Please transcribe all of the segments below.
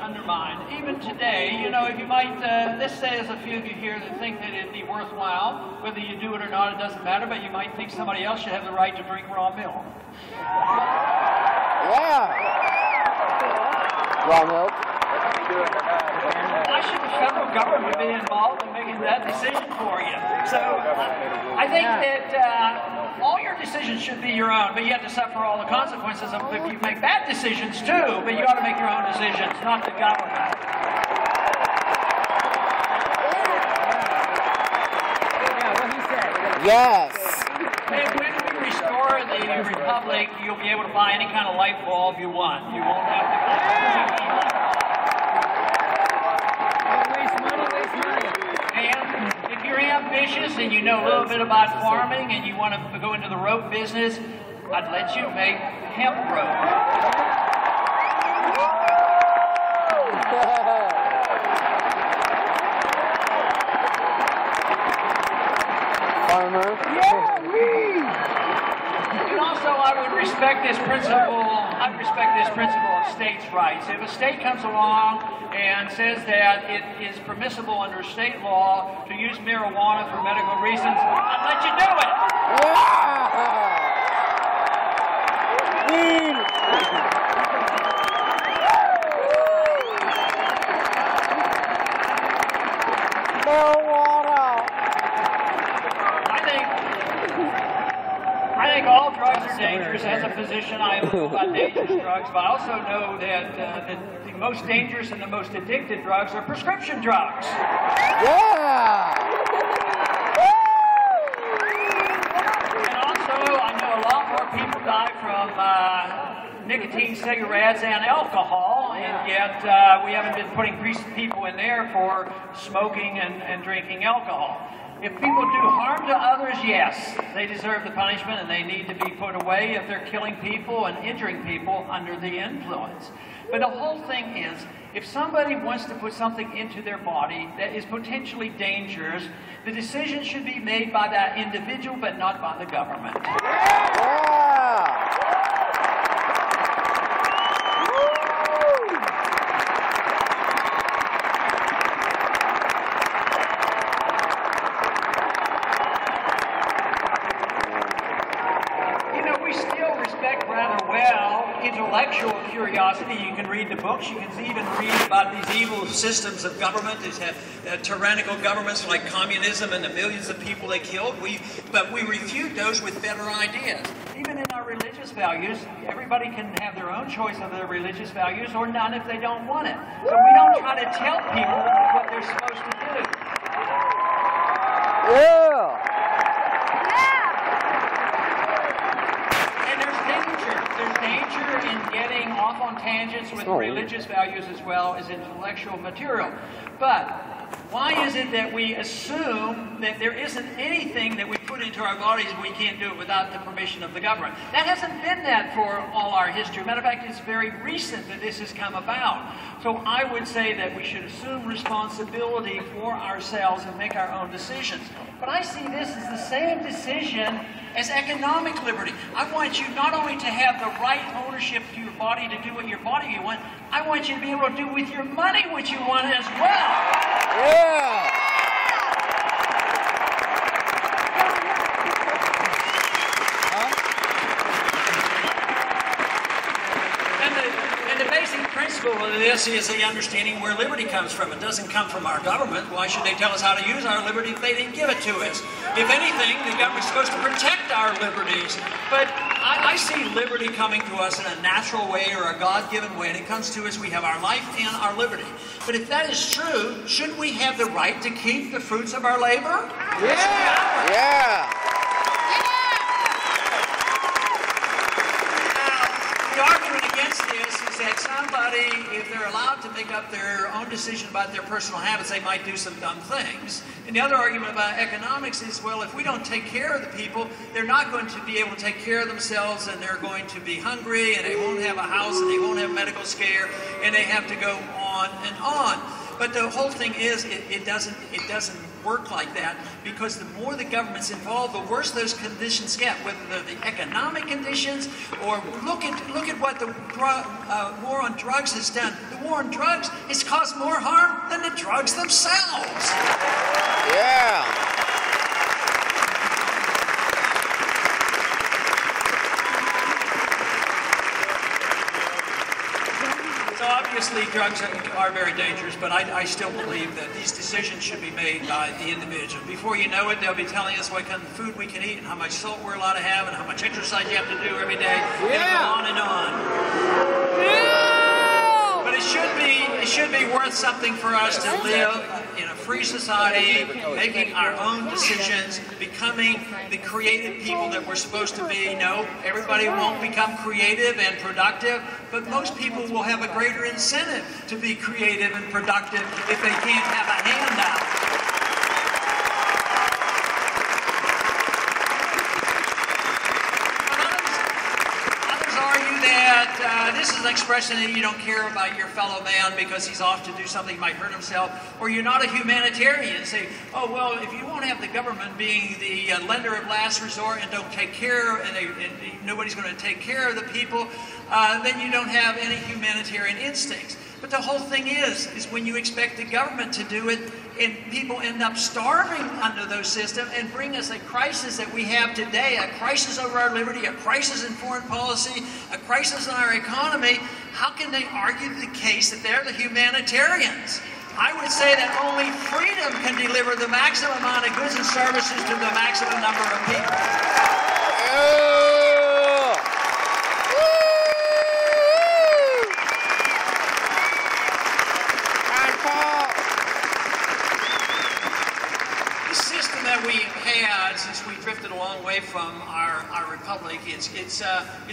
undermined. Even today, you know, you might, let's say there's a few of you here that think that it'd be worthwhile, whether you do it or not, it doesn't matter, but you might think somebody else should have the right to drink raw milk. Yeah. Raw milk. Why should the federal government be involved in making that decision for you? So I think that all your decisions should be your own, but you have to suffer all the consequences of if you make bad decisions too, but you ought to make your own decisions, not the government. Yes. And when we restore the republic, you'll be able to buy any kind of light bulb you want. You won't have to ambitious and you know a little bit about farming and you want to go into the rope business, I'd let you make hemp rope. Farmer. Yeah, and also I would respect this principle. I respect this principle of states' rights. If a state comes along and says that it is permissible under state law to use marijuana for medical reasons, I'd let you do it. Marijuana. I think all drugs are dangerous. As a physician, I know about dangerous drugs, but I also know that the most dangerous and the most addictive drugs are prescription drugs. Yeah! And also, I know a lot more people die from nicotine cigarettes and alcohol, and yet we haven't been putting people in there for smoking and drinking alcohol. If people do harm to others, yes, they deserve the punishment and they need to be put away if they're killing people and injuring people under the influence. But the whole thing is, if somebody wants to put something into their body that is potentially dangerous, the decision should be made by that individual, but not by the government. Yeah. Intellectual curiosity. You can read the books, you can even read about these evil systems of government. These have tyrannical governments like communism and the millions of people they killed. But we refute those with better ideas. Even in our religious values, everybody can have their own choice of their religious values or none if they don't want it. So we don't try to tell people what they're supposed to do. Yeah. There's danger in getting off on tangents with religious values as well as intellectual material. But why is it that we assume that there isn't anything that we put into our bodies we can't do it without the permission of the government? That hasn't been that for all our history. Matter of fact, it's very recent that this has come about. So I would say that we should assume responsibility for ourselves and make our own decisions. But I see this as the same decision as economic liberty. I want you not only to have the right ownership to your body to do what your body you want, I want you to be able to do with your money what you want as well. Yeah! And the basic principle of this is the understanding where liberty comes from. It doesn't come from our government. Why should they tell us how to use our liberty if they didn't give it to us? If anything, the government's supposed to protect our liberties. But I see liberty coming to us in a natural way or a God-given way, and it comes to us, we have our life and our liberty. But if that is true, shouldn't we have the right to keep the fruits of our labor? Yeah! Yeah! The argument against this is that somebody, if they're allowed to make up their own decision about their personal habits, they might do some dumb things. And the other argument about economics is, well, if we don't take care of the people, they're not going to be able to take care of themselves, and they're going to be hungry, and they won't have a house, and they won't have medical care, and they have to go on and on. But the whole thing is, it doesn't work like that, because the more the government's involved, the worse those conditions get, whether they're the economic conditions, or look at what the war on drugs has done. The war on drugs has caused more harm than the drugs themselves. Yeah. So obviously drugs are very dangerous, but I still believe that these decisions should be made by the individual. Before you know it, they'll be telling us what kind of food we can eat and how much salt we're allowed to have and how much exercise you have to do every day. Yeah. It'll go on and on. Yeah. But it should be worth something for us to live in a free society, making our own decisions, becoming the creative people that we're supposed to be. No, everybody won't become creative and productive, but most people will have a greater incentive to be creative and productive if they can't have a handout. This is an expression that you don't care about your fellow man because he's off to do something, he might hurt himself, or you're not a humanitarian. Say, oh, well, if you won't have the government being the lender of last resort and don't take care, and nobody's going to take care of the people, then you don't have any humanitarian instincts. But the whole thing is when you expect the government to do it, and people end up starving under those systems and bring us a crisis that we have today, a crisis over our liberty, a crisis in foreign policy, a crisis in our economy. How can they argue the case that they're the humanitarians? I would say that only freedom can deliver the maximum amount of goods and services to the maximum number of people. Since we drifted a long way from our republic, it's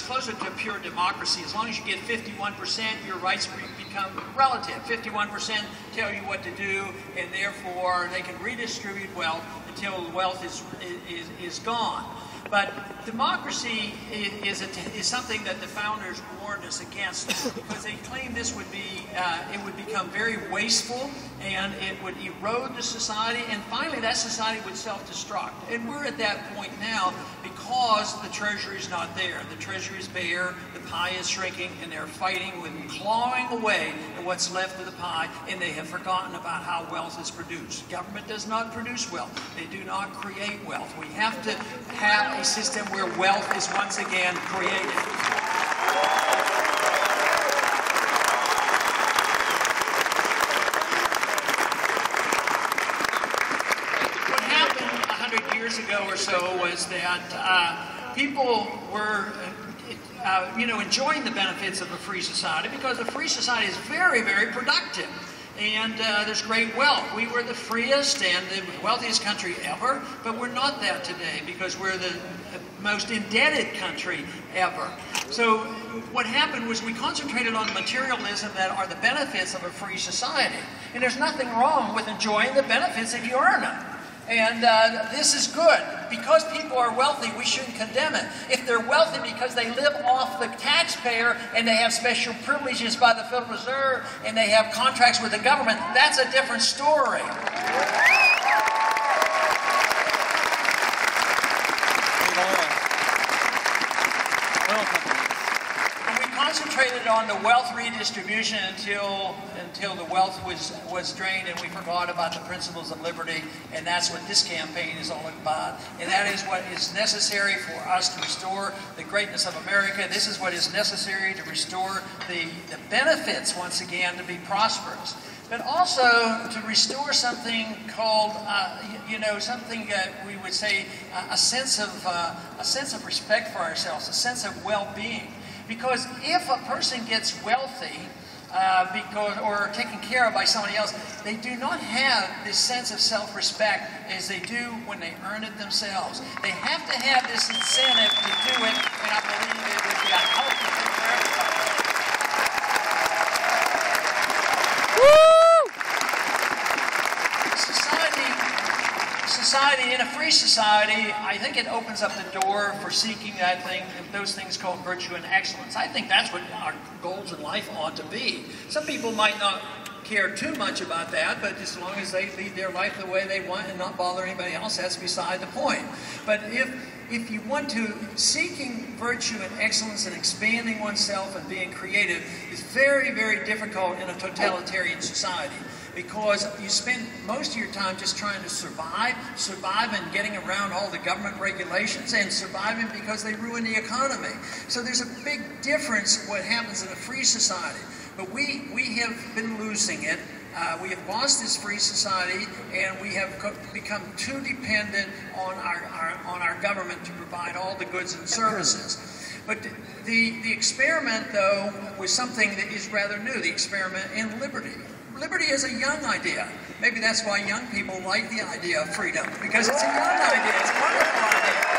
closer to pure democracy. As long as you get 51%, your rights become relative. 51% tell you what to do, and therefore they can redistribute wealth until the wealth is gone. But democracy is something that the founders warned us against, because they claimed this would be, it would become very wasteful, and it would erode the society, and finally that society would self-destruct. And we're at that point now because the treasury is not there. The treasury is bare, the pie is shrinking, and they're fighting with clawing away at what's left of the pie, and they have forgotten about how wealth is produced. Government does not produce wealth. They do not create wealth. We have to have a system where wealth is once again created. What happened 100 years ago or so was that people were enjoying the benefits of a free society, because a free society is very, very productive. And there's great wealth. We were the freest and the wealthiest country ever, but we're not that today because we're the most indebted country ever. So what happened was we concentrated on materialism that are the benefits of a free society. And there's nothing wrong with enjoying the benefits if you earn them. And this is good. Because people are wealthy, we shouldn't condemn it. If they're wealthy because they live off the taxpayer and they have special privileges by the Federal Reserve and they have contracts with the government, that's a different story. Concentrated on the wealth redistribution until the wealth was drained, and we forgot about the principles of liberty, and that's what this campaign is all about. And that is what is necessary for us to restore the greatness of America. This is what is necessary to restore the benefits once again, to be prosperous. But also to restore something called, something we would say a sense of respect for ourselves, a sense of well-being. Because if a person gets wealthy or taken care of by somebody else, they do not have this sense of self-respect as they do when they earn it themselves. They have to have this incentive to do it, and I believe it would be a healthy thing for everybody. Society, in a free society, I think it opens up the door for seeking those things called virtue and excellence. I think that's what our goals in life ought to be. Some people might not care too much about that, but as long as they lead their life the way they want and not bother anybody else, that's beside the point. But if you want to, seeking virtue and excellence and expanding oneself and being creative is very, very difficult in a totalitarian society, because you spend most of your time just trying to survive and getting around all the government regulations, and surviving because they ruin the economy. So there's a big difference what happens in a free society. But we have been losing it. We have lost this free society, and we have become too dependent on our government to provide all the goods and services. But the experiment, though, was something that is rather new, the experiment in liberty. Liberty is a young idea. Maybe that's why young people like the idea of freedom, because it's a young idea, it's a wonderful idea.